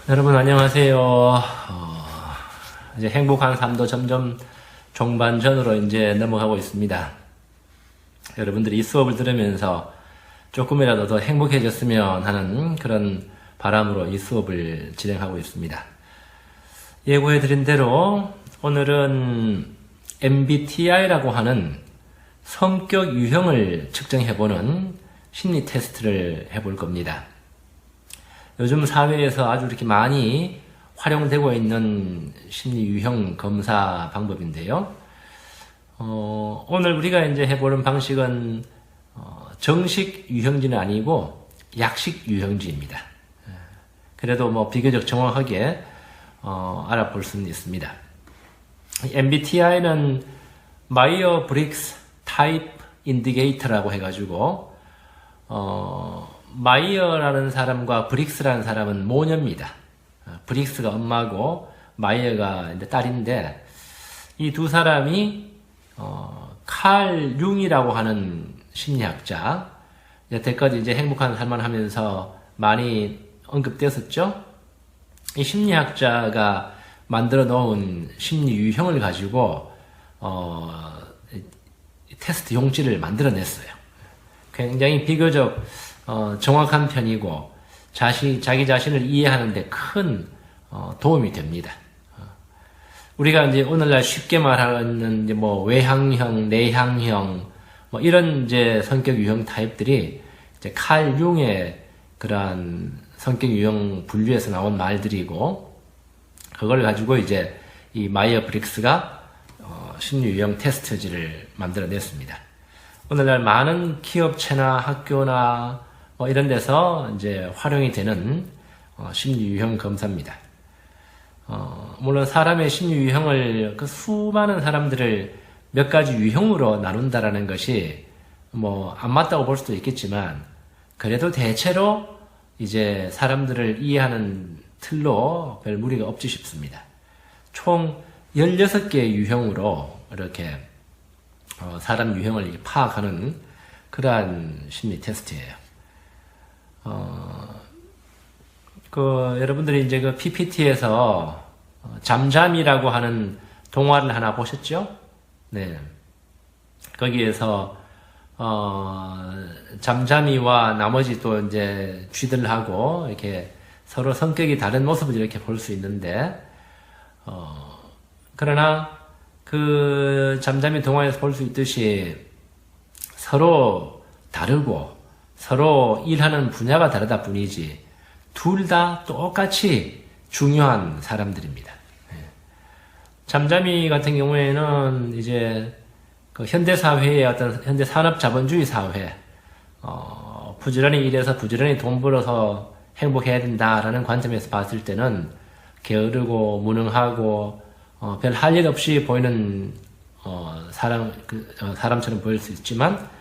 여러분 안녕하세요. 이제 행복한 삶도 점점 종반전으로 이제 넘어가고 있습니다. 여러분들이 이 수업을 들으면서 조금이라도 더 행복해졌으면 하는 그런 바람으로 이 수업을 진행하고 있습니다. 예고해드린 대로 오늘은 MBTI라고 하는 성격 유형을 측정해보는 심리 테스트를 해볼 겁니다. 요즘 사회에서 아주 이렇게 많이 활용되고 있는 심리 유형 검사 방법인데요. 오늘 우리가 이제 해보는 방식은 정식 유형지는 아니고 약식 유형지입니다. 그래도 뭐 비교적 정확하게 알아볼 수는 있습니다. MBTI는 마이어-브릭스 타입 인디게이터라고 해가지고 마이어라는 사람과 브릭스라는 사람은 모녀입니다. 브릭스가 엄마고 마이어가 이제 딸인데, 이 두 사람이 칼 융이라고 하는 심리학자, 여태까지 이제 행복한 삶을 하면서 많이 언급되었었죠. 이 심리학자가 만들어 놓은 심리 유형을 가지고 테스트 용지를 만들어냈어요. 굉장히 비교적 정확한 편이고 자기 자신을 이해하는 데 큰 도움이 됩니다. 우리가 이제 오늘날 쉽게 말하는 이제 뭐 외향형, 내향형 뭐 이런 이제 성격 유형 타입들이 이제 칼 융의 그러한 성격 유형 분류에서 나온 말들이고, 그걸 가지고 이제 이 마이어 브릭스가 심리 유형 테스트지를 만들어냈습니다. 오늘날 많은 기업체나 학교나 뭐 이런 데서 이제 활용이 되는 심리 유형 검사입니다. 물론 사람의 심리 유형을 그 수많은 사람들을 몇 가지 유형으로 나눈다라는 것이 뭐 안 맞다고 볼 수도 있겠지만, 그래도 대체로 이제 사람들을 이해하는 틀로 별 무리가 없지 싶습니다. 총 16개의 유형으로 이렇게 사람 유형을 파악하는 그러한 심리 테스트예요. 여러분들이 이제 그 PPT에서 잠잠이라고 하는 동화를 하나 보셨죠? 네. 거기에서 잠잠이와 나머지 또 이제 쥐들하고 이렇게 서로 성격이 다른 모습을 이렇게 볼 수 있는데, 그러나 그 잠잠이 동화에서 볼 수 있듯이 서로 다르고 서로 일하는 분야가 다르다 뿐이지 둘 다 똑같이 중요한 사람들입니다. 잠잠이 같은 경우에는 이제 그 현대사회의 어떤 현대 산업자본주의 사회, 부지런히 일해서 부지런히 돈 벌어서 행복해야 된다라는 관점에서 봤을 때는 게으르고 무능하고 별 할 일 없이 보이는 사람처럼 보일 수 있지만,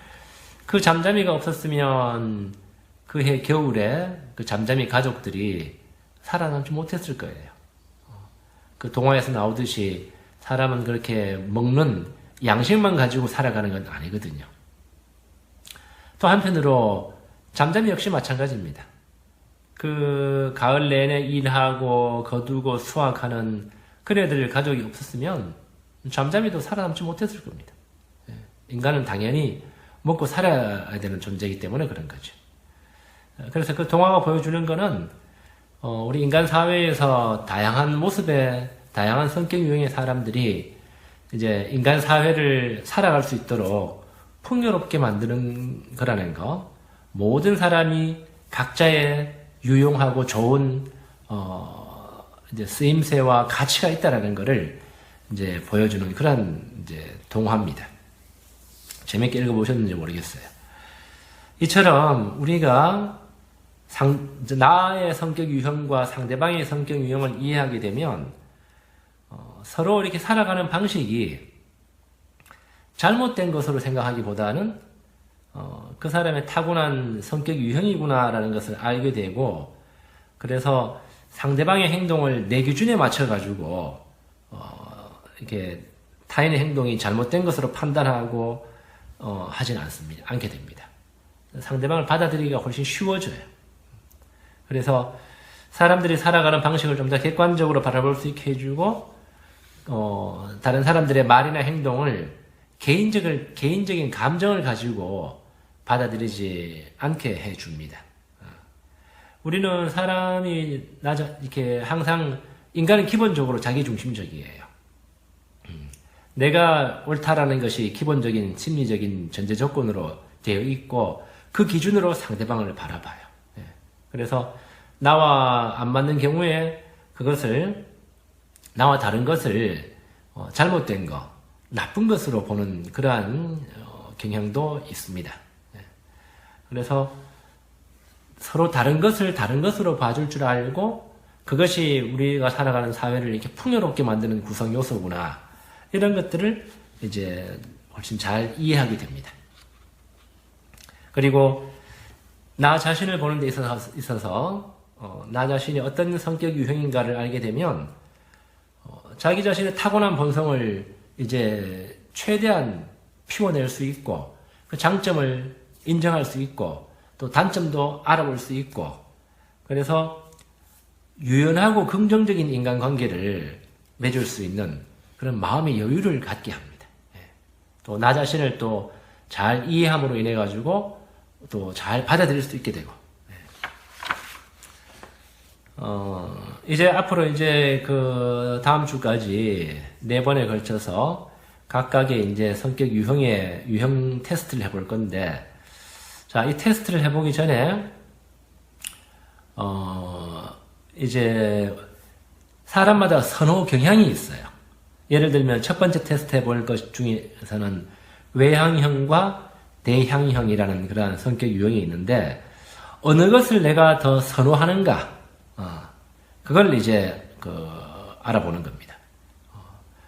그 잠잠이가 없었으면 그 해 겨울에 그 잠잠이 가족들이 살아남지 못했을 거예요. 그 동화에서 나오듯이 사람은 그렇게 먹는 양식만 가지고 살아가는 건 아니거든요. 또 한편으로 잠잠이 역시 마찬가지입니다. 그 가을 내내 일하고 거두고 수확하는 그네들 가족이 없었으면 잠잠이도 살아남지 못했을 겁니다. 인간은 당연히 먹고 살아야 되는 존재이기 때문에 그런 거죠. 그래서 그 동화가 보여주는 거는 우리 인간 사회에서 다양한 모습의 다양한 성격 유형의 사람들이 이제 인간 사회를 살아갈 수 있도록 풍요롭게 만드는 거라는 거, 모든 사람이 각자의 유용하고 좋은 이제 쓰임새와 가치가 있다라는 것을 이제 보여주는 그런 이제 동화입니다. 재밌게 읽어보셨는지 모르겠어요. 이처럼 우리가 나의 성격 유형과 상대방의 성격 유형을 이해하게 되면 서로 이렇게 살아가는 방식이 잘못된 것으로 생각하기보다는 그 사람의 타고난 성격 유형이구나라는 것을 알게 되고, 그래서 상대방의 행동을 내 기준에 맞춰가지고 이렇게 타인의 행동이 잘못된 것으로 판단하고 하진 않게 됩니다. 상대방을 받아들이기가 훨씬 쉬워져요. 그래서 사람들이 살아가는 방식을 좀 더 객관적으로 바라볼 수 있게 해주고, 다른 사람들의 말이나 행동을 개인적인 감정을 가지고 받아들이지 않게 해줍니다. 우리는 사람이 이렇게 항상 인간은 기본적으로 자기중심적이에요. 내가 옳다라는 것이 기본적인 심리적인 전제 조건으로 되어 있고 그 기준으로 상대방을 바라봐요. 그래서 나와 안 맞는 경우에 그것을 나와 다른 것을 잘못된 거, 나쁜 것으로 보는 그러한 경향도 있습니다. 그래서 서로 다른 것을 다른 것으로 봐줄 줄 알고 그것이 우리가 살아가는 사회를 이렇게 풍요롭게 만드는 구성 요소구나. 이런 것들을 이제 훨씬 잘 이해하게 됩니다. 그리고 나 자신을 보는 데 있어서 나 자신이 어떤 성격 유형인가를 알게 되면 자기 자신의 타고난 본성을 이제 최대한 피워낼 수 있고 그 장점을 인정할 수 있고 또 단점도 알아볼 수 있고 그래서 유연하고 긍정적인 인간관계를 맺을 수 있는 그런 마음의 여유를 갖게 합니다. 또 나 자신을 또 잘 이해함으로 인해 가지고 또 잘 받아들일 수 있게 되고 이제 앞으로 이제 그 다음 주까지 4번에 걸쳐서 각각의 이제 성격 유형 테스트를 해볼 건데 자, 이 테스트를 해보기 전에 이제 사람마다 선호 경향이 있어요. 예를 들면 첫 번째 테스트 해볼 것 중에서는 외향형과 내향형이라는 그러한 성격 유형이 있는데 어느 것을 내가 더 선호하는가 그걸 이제 알아보는 겁니다.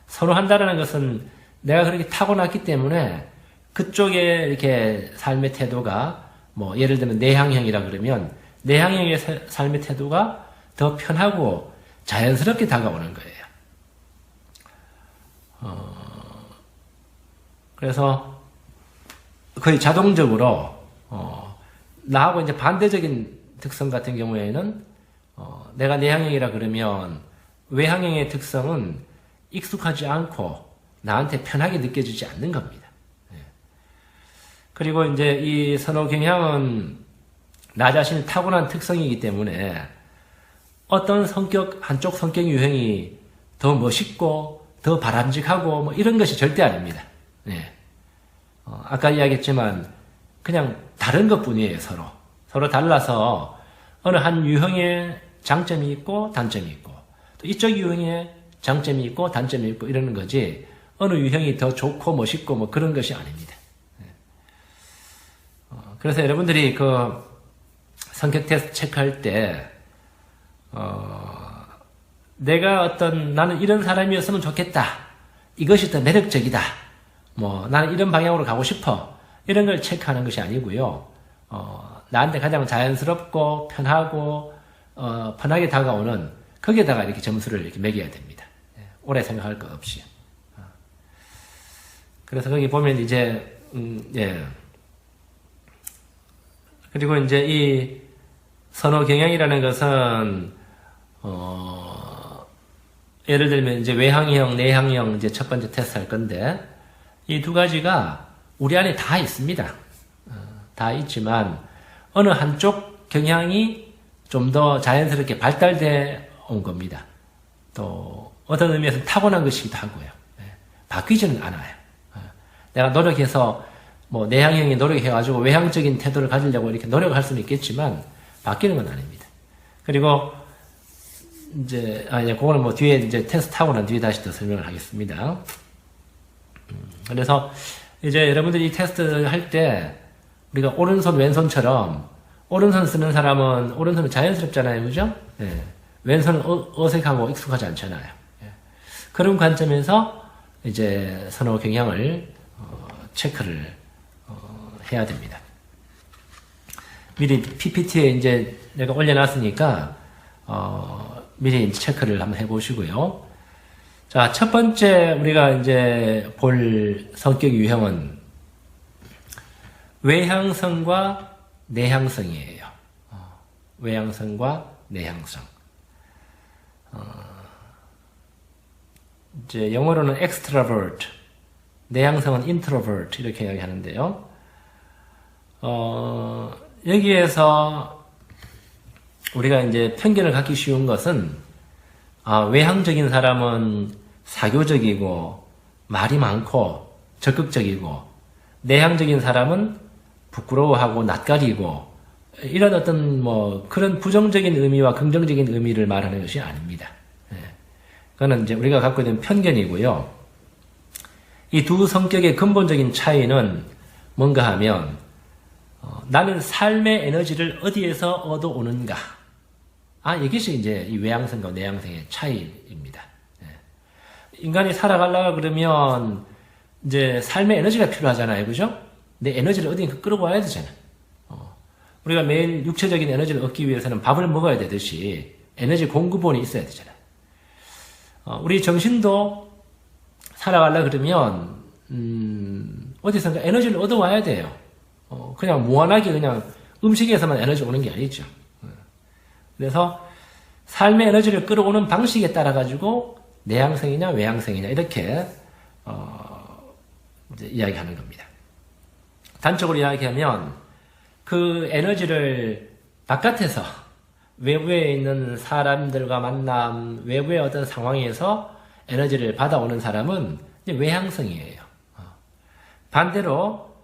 선호한다라는 것은 내가 그렇게 타고났기 때문에 그쪽에 이렇게 삶의 태도가 뭐 예를 들면 내향형이라 그러면 내향형의 삶의 태도가 더 편하고 자연스럽게 다가오는 거예요. 그래서 거의 자동적으로 나하고 이제 반대적인 특성 같은 경우에는 내가 내향형이라 그러면 외향형의 특성은 익숙하지 않고 나한테 편하게 느껴지지 않는 겁니다. 그리고 이제 이 선호 경향은 나 자신의 타고난 특성이기 때문에 어떤 한쪽 성격 유형이 더 멋있고 더 바람직하고 뭐 이런 것이 절대 아닙니다. 아까 이야기했지만 그냥 다른 것 뿐이에요. 서로 달라서 어느 한 유형에 장점이 있고 단점이 있고 또 이쪽 유형에 장점이 있고 단점이 있고 이러는 거지 어느 유형이 더 좋고 멋있고 뭐 그런 것이 아닙니다. 그래서 여러분들이 그 성격 테스트 체크할 때 내가 나는 이런 사람이었으면 좋겠다. 이것이 더 매력적이다. 뭐 나는 이런 방향으로 가고 싶어. 이런 걸 체크하는 것이 아니고요. 나한테 가장 자연스럽고 편하고 편하게 다가오는 거기에다가 이렇게 점수를 이렇게 매겨야 됩니다. 오래 생각할 것 없이. 그래서 거기 보면 이제 그리고 이제 이 선호 경향이라는 것은 예를 들면 이제 외향형, 내향형 이제 첫 번째 테스트 할 건데 이 두 가지가 우리 안에 다 있습니다. 다 있지만 어느 한쪽 경향이 좀 더 자연스럽게 발달돼 온 겁니다. 또 어떤 의미에서 타고난 것이기도 하고요. 바뀌지는 않아요. 내가 노력해서 뭐 내향형이 노력해가지고 외향적인 태도를 가지려고 이렇게 노력할 수는 있겠지만 바뀌는 건 아닙니다. 그리고 이제 그거는 뭐 뒤에 이제 테스트하고 난 뒤에 다시 또 설명을 하겠습니다. 그래서 이제 여러분들이 이 테스트 할 때 우리가 오른손 왼손처럼 오른손 쓰는 사람은 오른손은 자연스럽잖아요, 그죠? 왼손은 어색하고 익숙하지 않잖아요. 그런 관점에서 이제 선호 경향을 체크를 해야 됩니다. 미리 PPT에 이제 내가 올려놨으니까 미리 체크를 한번 해보시고요. 자, 첫 번째 우리가 이제 볼 성격 유형은 외향성과 내향성이에요. 외향성과 내향성. 이제 영어로는 extrovert, 내향성은 introvert 이렇게 이야기하는데요. 여기에서 우리가 이제 편견을 갖기 쉬운 것은 외향적인 사람은 사교적이고 말이 많고 적극적이고 내향적인 사람은 부끄러워하고 낯가리고 이런 어떤 그런 부정적인 의미와 긍정적인 의미를 말하는 것이 아닙니다. 그거는 이제 우리가 갖고 있는 편견이고요. 이 두 성격의 근본적인 차이는 뭔가 하면 나는 삶의 에너지를 어디에서 얻어오는가. 이것이 이제 이 외향성과 내향성의 차이입니다. 인간이 살아가려고 그러면 이제 삶의 에너지가 필요하잖아요. 그죠? 내 에너지를 어디에 끌어와야 되잖아요. 우리가 매일 육체적인 에너지를 얻기 위해서는 밥을 먹어야 되듯이 에너지 공급원이 있어야 되잖아요. 우리 정신도 살아가려고 그러면 어디선가 에너지를 얻어와야 돼요. 그냥 무한하게 그냥 음식에서만 에너지 오는 게 아니죠. 그래서 삶의 에너지를 끌어오는 방식에 따라 가지고 내향성이냐 외향성이냐 이렇게 이제 이야기하는 겁니다. 단적으로 이야기하면 그 에너지를 바깥에서 외부에 있는 사람들과 만남, 외부의 어떤 상황에서 에너지를 받아오는 사람은 이제 외향성이에요. 반대로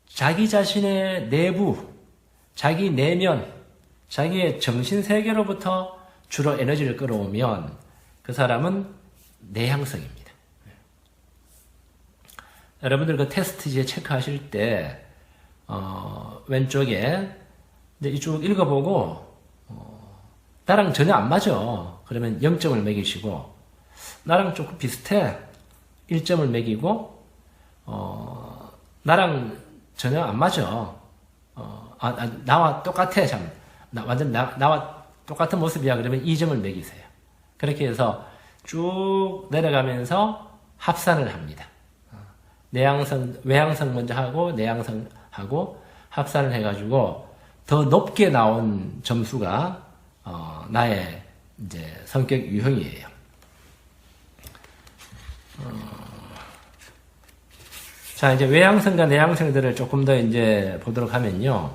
자기 자신의 내부, 자기 내면, 자기의 정신세계로부터 주로 에너지를 끌어오면 그 사람은 내향성입니다. 여러분들 그 테스트지에 체크하실 때 왼쪽에 이제 이쪽 읽어보고 나랑 전혀 안 맞아. 그러면 0점을 매기시고 나랑 조금 비슷해. 1점을 매기고 나랑 전혀 안 맞아. 나와 똑같아. 완전 나와 똑같은 모습이야. 그러면 2점을 매기세요. 그렇게 해서 쭉 내려가면서 합산을 합니다. 외향성 먼저 하고 내향성 하고 합산을 해가지고 더 높게 나온 점수가 나의 이제 성격 유형이에요. 자, 이제 외향성과 내향성들을 조금 더 이제 보도록 하면요.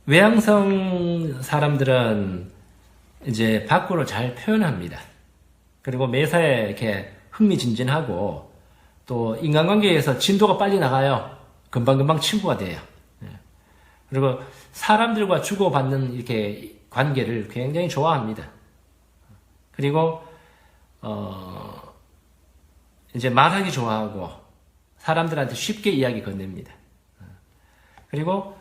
외향성 사람들은 이제 밖으로 잘 표현합니다. 그리고 매사에 이렇게 흥미진진하고 또 인간관계에서 진도가 빨리 나가요. 금방금방 친구가 돼요. 그리고 사람들과 주고받는 이렇게 관계를 굉장히 좋아합니다. 그리고 이제 말하기 좋아하고 사람들한테 쉽게 이야기 건넵니다. 그리고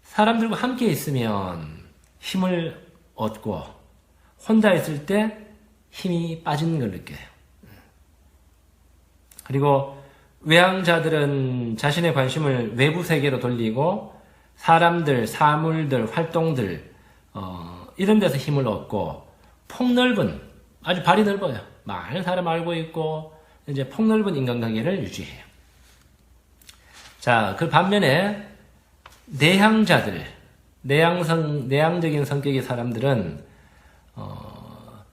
사람들과 함께 있으면 힘을 얻고 혼자 있을 때 힘이 빠지는 걸 느껴요. 그리고 외향자들은 자신의 관심을 외부 세계로 돌리고 사람들, 사물들, 활동들 이런 데서 힘을 얻고 폭넓은, 아주 발이 넓어요. 많은 사람 알고 있고 이제 폭넓은 인간관계를 유지해요. 자, 그 반면에 내향자들, 내향적인 성격의 사람들은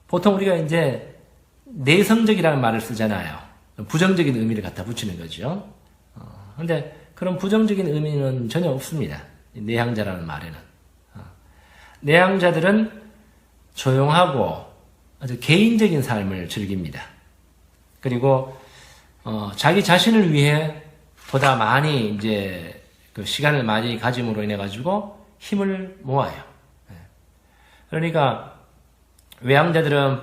보통 우리가 이제 내성적이라는 말을 쓰잖아요. 부정적인 의미를 갖다 붙이는 거죠. 근데 그런 부정적인 의미는 전혀 없습니다. 내향자라는 말에는. 내향자들은 조용하고 아주 개인적인 삶을 즐깁니다. 그리고 자기 자신을 위해 보다 많이 이제 그 시간을 많이 가짐으로 인해 가지고 힘을 모아요. 그러니까 외향자들은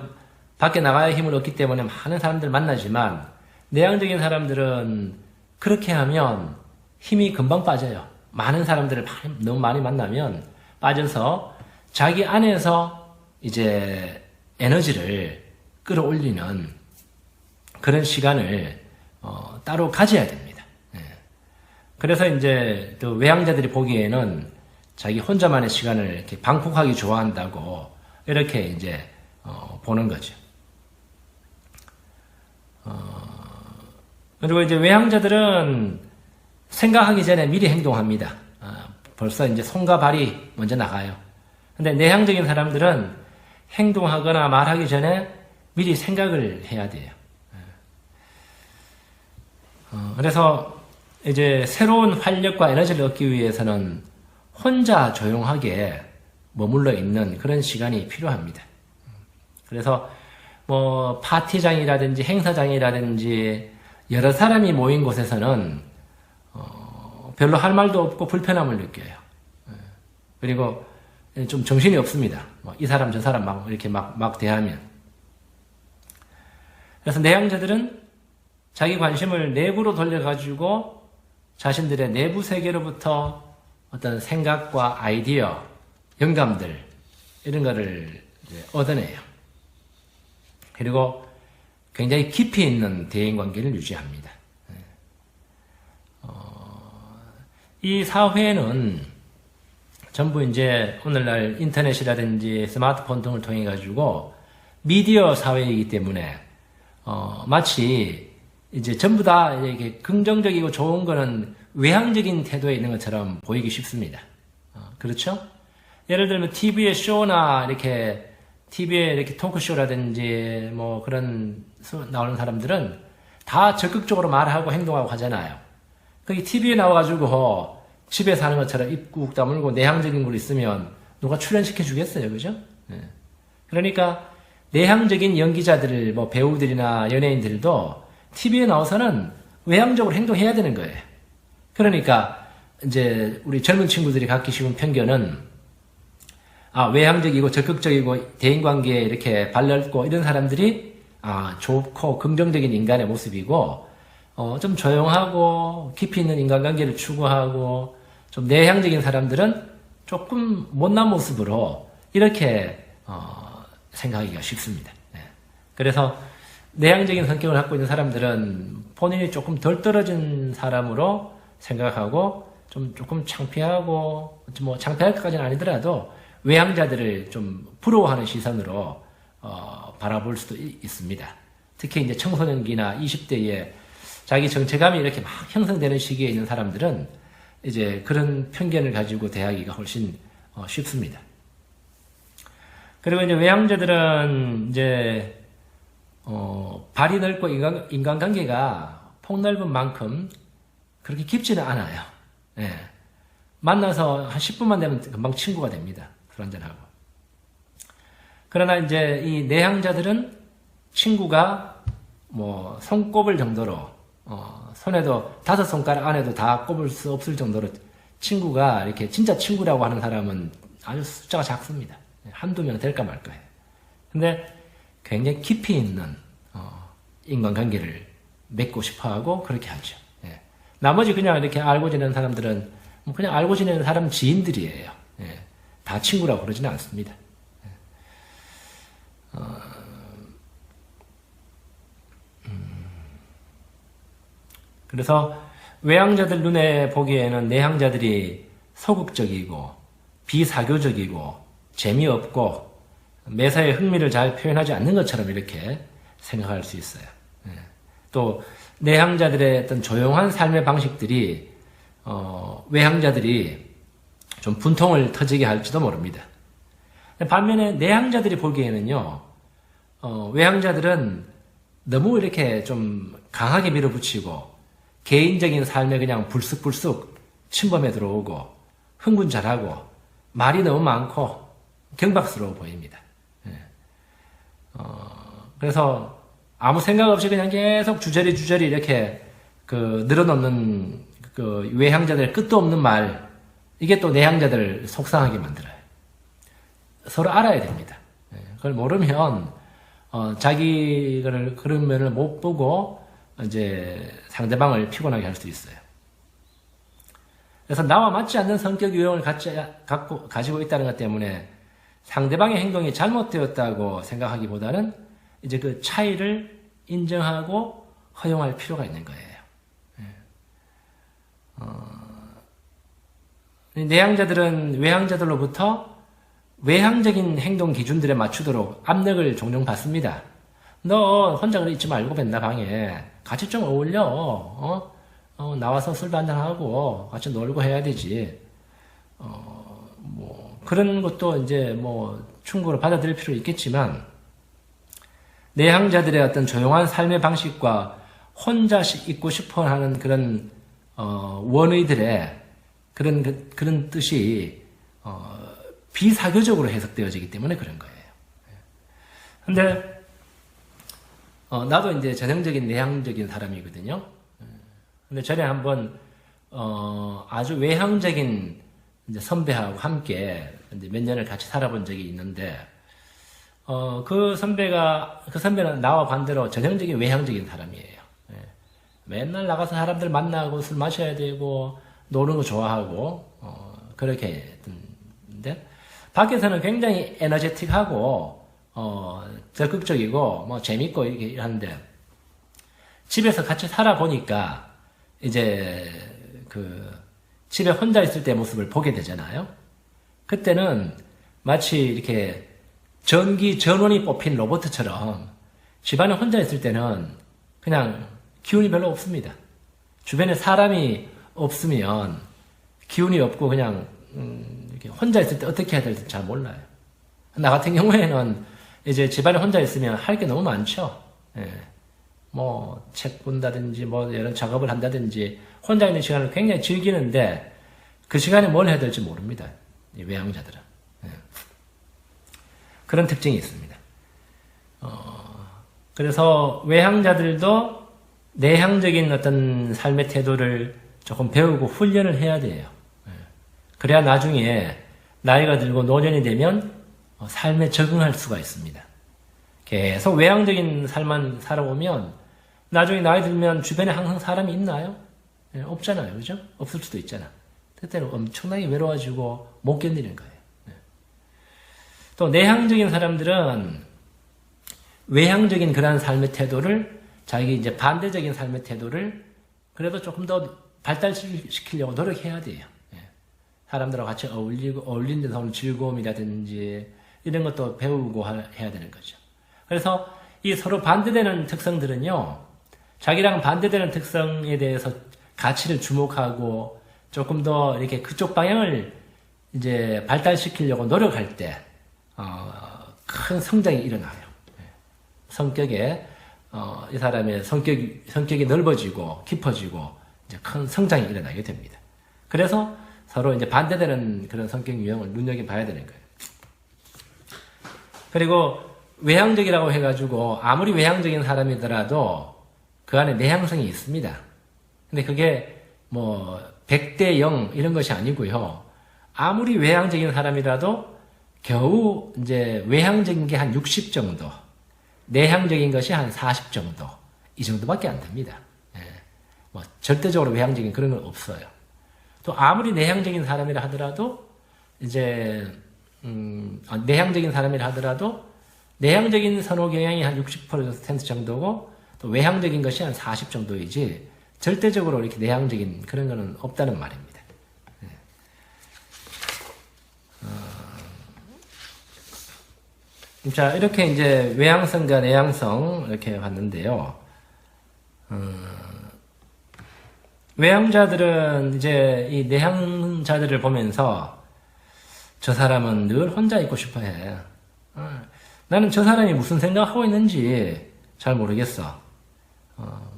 밖에 나가야 힘을 얻기 때문에 많은 사람들 만나지만 내향적인 사람들은 그렇게 하면 힘이 금방 빠져요. 많은 사람들을 너무 많이 만나면 빠져서 자기 안에서 이제 에너지를 끌어올리는 그런 시간을 따로 가져야 됩니다. 그래서 이제 또 외향자들이 보기에는 자기 혼자만의 시간을 이렇게 방콕하기 좋아한다고 이렇게 이제 보는 거죠. 그리고 이제 외향자들은 생각하기 전에 미리 행동합니다. 벌써 이제 손과 발이 먼저 나가요. 근데 내향적인 사람들은 행동하거나 말하기 전에 미리 생각을 해야 돼요. 그래서 이제 새로운 활력과 에너지를 얻기 위해서는 혼자 조용하게 머물러 있는 그런 시간이 필요합니다. 그래서 뭐 파티장이라든지 행사장이라든지 여러 사람이 모인 곳에서는 별로 할 말도 없고 불편함을 느껴요. 그리고 좀 정신이 없습니다. 이 사람 저 사람 막 이렇게 막 대하면. 그래서 내향자들은 자기 관심을 내부로 돌려가지고 자신들의 내부 세계로부터 어떤 생각과 아이디어, 영감들 이런 거를 얻어내요. 그리고 굉장히 깊이 있는 대인관계를 유지합니다. 이 사회는 전부 이제 오늘날 인터넷이라든지 스마트폰 등을 통해 가지고 미디어 사회이기 때문에 마치 이제 전부 다 이렇게 긍정적이고 좋은 거는 외향적인 태도에 있는 것처럼 보이기 쉽습니다. 그렇죠? 예를 들면 TV에 쇼나 이렇게 TV에 이렇게 토크쇼라든지 뭐 그런 나오는 사람들은 다 적극적으로 말하고 행동하고 하잖아요. 거기 TV에 나와가지고 집에 사는 것처럼 입 꾹 다물고 내향적인 걸 있으면 누가 출연시켜 주겠어요, 그죠? 그러니까 내향적인 연기자들, 뭐 배우들이나 연예인들도 TV에 나와서는 외향적으로 행동해야 되는 거예요. 그러니까 이제 우리 젊은 친구들이 갖기 쉬운 편견은 외향적이고 적극적이고 대인관계에 이렇게 발 넓고 이런 사람들이 좋고 긍정적인 인간의 모습이고 좀 조용하고 깊이 있는 인간관계를 추구하고 좀 내향적인 사람들은 조금 못난 모습으로 이렇게 생각하기가 쉽습니다. 그래서 내향적인 성격을 갖고 있는 사람들은 본인이 조금 덜 떨어진 사람으로 생각하고 조금 창피하고 뭐 창피할 것까지는 아니더라도 외향자들을 좀 부러워하는 시선으로 바라볼 수도 있습니다. 특히 이제 청소년기나 20대에 자기 정체감이 이렇게 막 형성되는 시기에 있는 사람들은 이제 그런 편견을 가지고 대하기가 훨씬 쉽습니다. 그리고 이제 외향자들은 이제 발이 넓고 인간관계가 폭넓은 만큼 그렇게 깊지는 않아요. 만나서 한 10분만 되면 금방 친구가 됩니다. 술 한잔하고. 그러나 이제 이 내향자들은 친구가 뭐 손꼽을 정도로 손에도 5손가락 안에도 다 꼽을 수 없을 정도로 친구가 이렇게 진짜 친구라고 하는 사람은 아주 숫자가 작습니다. 한두 명 될까 말까 해요. 근데 굉장히 깊이 있는 인간관계를 맺고 싶어하고 그렇게 하죠. 나머지 그냥 이렇게 알고 지내는 사람들은 그냥 알고 지내는 사람 지인들이에요. 다 친구라고 그러지는 않습니다. 그래서 외향자들 눈에 보기에는 내향자들이 소극적이고 비사교적이고 재미없고 매사에 흥미를 잘 표현하지 않는 것처럼 이렇게 생각할 수 있어요. 또 내향자들의 어떤 조용한 삶의 방식들이 외향자들이 좀 분통을 터지게 할지도 모릅니다. 반면에 내향자들이 보기에는요, 외향자들은 너무 이렇게 좀 강하게 밀어붙이고 개인적인 삶에 그냥 불쑥불쑥 침범해 들어오고 흥분 잘하고 말이 너무 많고 경박스러워 보입니다. 그래서 아무 생각 없이 그냥 계속 주저리 이렇게 늘어놓는 외향자들의 끝도 없는 말, 이게 또 내향자들을 속상하게 만들어요. 서로 알아야 됩니다. 그걸 모르면 자기 그런 면을 못 보고 이제 상대방을 피곤하게 할 수 있어요. 그래서 나와 맞지 않는 성격 유형을 가지고 있다는 것 때문에 상대방의 행동이 잘못되었다고 생각하기보다는 이제 그 차이를 인정하고 허용할 필요가 있는 거예요. 내향자들은 외향자들로부터 외향적인 행동 기준들에 맞추도록 압력을 종종 받습니다. 너 혼자 그래 있지 말고 맨날 방에 같이 좀 어울려. 나와서 술도 한잔하고 같이 놀고 해야 되지. 뭐 그런 것도 이제 뭐 충고를 받아들일 필요 있겠지만 내향자들의 어떤 조용한 삶의 방식과 혼자 있고 싶어 하는 그런 원의들의 그런 뜻이 비사교적으로 해석되어지기 때문에 그런 거예요. 근데 나도 이제 전형적인 내향적인 사람이거든요. 근데 전에 한번 아주 외향적인 이제 선배하고 함께 이제 몇 년을 같이 살아본 적이 있는데 그 선배는 나와 반대로 전형적인 외향적인 사람이에요. 맨날 나가서 사람들 만나고 술 마셔야 되고 노는 거 좋아하고 그렇게 했는데 밖에서는 굉장히 에너제틱하고 적극적이고 뭐 재밌고 이렇게 하는데 집에서 같이 살아보니까 이제 집에 혼자 있을 때 모습을 보게 되잖아요. 그때는 마치 이렇게 전기 전원이 뽑힌 로봇처럼 집안에 혼자 있을 때는 그냥 기운이 별로 없습니다. 주변에 사람이 없으면 기운이 없고 그냥 이렇게 혼자 있을 때 어떻게 해야 될지 잘 몰라요. 나 같은 경우에는 이제 집안에 혼자 있으면 할 게 너무 많죠. 뭐 책 본다든지 뭐 이런 작업을 한다든지 혼자 있는 시간을 굉장히 즐기는데 그 시간에 뭘 해야 될지 모릅니다. 이 외향자들은. 그런 특징이 있습니다. 그래서 외향자들도 내향적인 어떤 삶의 태도를 조금 배우고 훈련을 해야 돼요. 그래야 나중에 나이가 들고 노년이 되면 삶에 적응할 수가 있습니다. 계속 외향적인 삶만 살아보면 나중에 나이 들면 주변에 항상 사람이 있나요? 없잖아요. 그죠? 없을 수도 있잖아. 그때는 엄청나게 외로워지고 못 견디는 거예요. 또 내향적인 사람들은 외향적인 그러한 삶의 태도를 자기 이제 반대적인 삶의 태도를 그래도 조금 더 발달시키려고 노력해야 돼요. 사람들하고 같이 어울리는 데서 오는 즐거움이라든지 이런 것도 배우고 해야 되는 거죠. 그래서 이 서로 반대되는 특성들은요, 자기랑 반대되는 특성에 대해서 가치를 주목하고 조금 더 이렇게 그쪽 방향을 이제 발달시키려고 노력할 때, 큰 성장이 일어나요. 성격에, 이 사람의 성격이 넓어지고 깊어지고 이제 큰 성장이 일어나게 됩니다. 그래서 서로 이제 반대되는 그런 성격 유형을 눈여겨봐야 되는 거예요. 그리고 외향적이라고 해가지고 아무리 외향적인 사람이더라도 그 안에 내향성이 있습니다. 근데 그게 뭐 100대 0 이런 것이 아니고요. 아무리 외향적인 사람이라도 겨우 이제 외향적인 게 한 60 정도, 내향적인 것이 한 40 정도, 이 정도밖에 안 됩니다. 뭐 절대적으로 외향적인 그런 건 없어요. 또 아무리 내향적인 사람이라 하더라도 이제 내향적인 사람이라 하더라도 내향적인 선호 경향이 한 60% 정도고 또 외향적인 것이 한 40 정도이지 절대적으로 이렇게 내향적인 그런 거는 없다는 말입니다. 자, 이렇게 이제 외향성과 내향성 이렇게 봤는데요. 외향자들은 이제 이 내향자들을 보면서 저 사람은 늘 혼자 있고 싶어 해. 나는 저 사람이 무슨 생각하고 있는지 잘 모르겠어.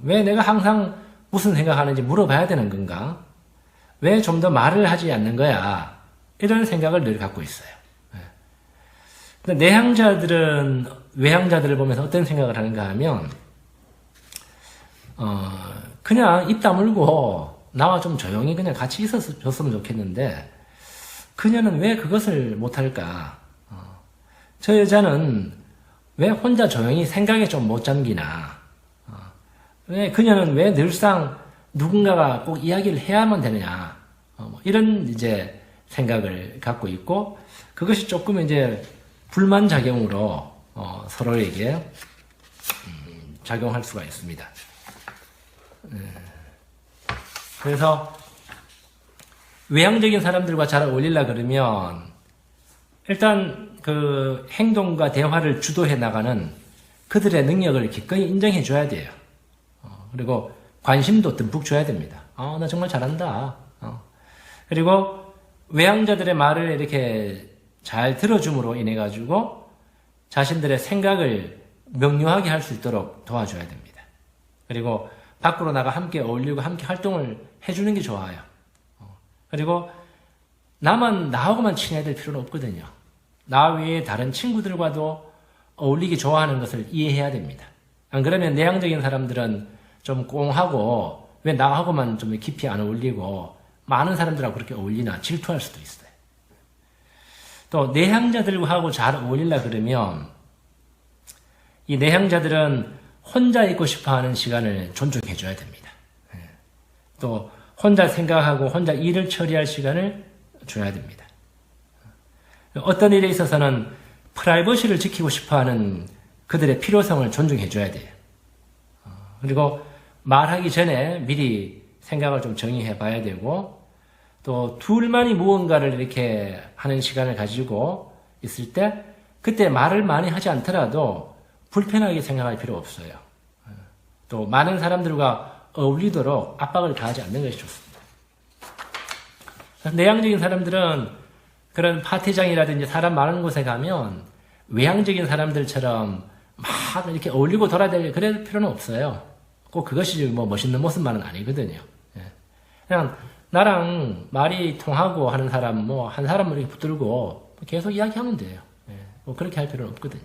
왜 내가 항상 무슨 생각하는지 물어봐야 되는 건가? 왜 좀 더 말을 하지 않는 거야? 이런 생각을 늘 갖고 있어요. 근데 내향자들은 외향자들을 보면서 어떤 생각을 하는가 하면 그냥 입 다물고 나와 좀 조용히 그냥 같이 있었으면 좋겠는데 그녀는 왜 그것을 못할까? 저 여자는 왜 혼자 조용히 생각에 좀 못 잠기나? 왜 그녀는 왜 늘상 누군가가 꼭 이야기를 해야만 되느냐? 이런 이제 생각을 갖고 있고 그것이 조금 이제 불만작용으로 서로에게 작용할 수가 있습니다. 그래서 외향적인 사람들과 잘 어울리려 그러면 일단 그 행동과 대화를 주도해 나가는 그들의 능력을 기꺼이 인정해 줘야 돼요. 그리고 관심도 듬뿍 줘야 됩니다. 나 정말 잘한다. 그리고 외향자들의 말을 이렇게 잘 들어줌으로 인해 가지고 자신들의 생각을 명료하게 할 수 있도록 도와줘야 됩니다. 그리고 밖으로 나가 함께 어울리고 함께 활동을 해주는 게 좋아요. 그리고 나하고만 친해야 될 필요는 없거든요. 나 외에 다른 친구들과도 어울리기 좋아하는 것을 이해해야 됩니다. 안 그러면 내향적인 사람들은 좀 꽁하고 왜 나하고만 좀 깊이 안 어울리고 많은 사람들하고 그렇게 어울리나 질투할 수도 있어요. 또 내향자들하고 잘 어울리려 그러면 이 내향자들은 혼자 있고 싶어하는 시간을 존중해줘야 됩니다. 또 혼자 생각하고 혼자 일을 처리할 시간을 줘야 됩니다. 어떤 일에 있어서는 프라이버시를 지키고 싶어하는 그들의 필요성을 존중해줘야 돼요. 그리고 말하기 전에 미리 생각을 좀 정의해 봐야 되고 또 둘만이 무언가를 이렇게 하는 시간을 가지고 있을 때 그때 말을 많이 하지 않더라도 불편하게 생각할 필요 없어요. 또 많은 사람들과 어울리도록 압박을 가하지 않는 것이 좋습니다. 내향적인 사람들은 그런 파티장이라든지 사람 많은 곳에 가면 외향적인 사람들처럼 막 이렇게 어울리고 돌아다닐 그럴 필요는 없어요. 꼭 그것이 뭐 멋있는 모습만은 아니거든요. 그냥 나랑 말이 통하고 하는 사람, 뭐 한 사람을 이렇게 붙들고 계속 이야기하면 돼요. 뭐 그렇게 할 필요는 없거든요.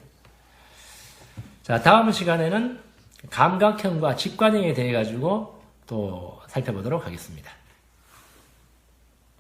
자, 다음 시간에는 감각형과 직관형에 대해 가지고 또 살펴보도록 하겠습니다.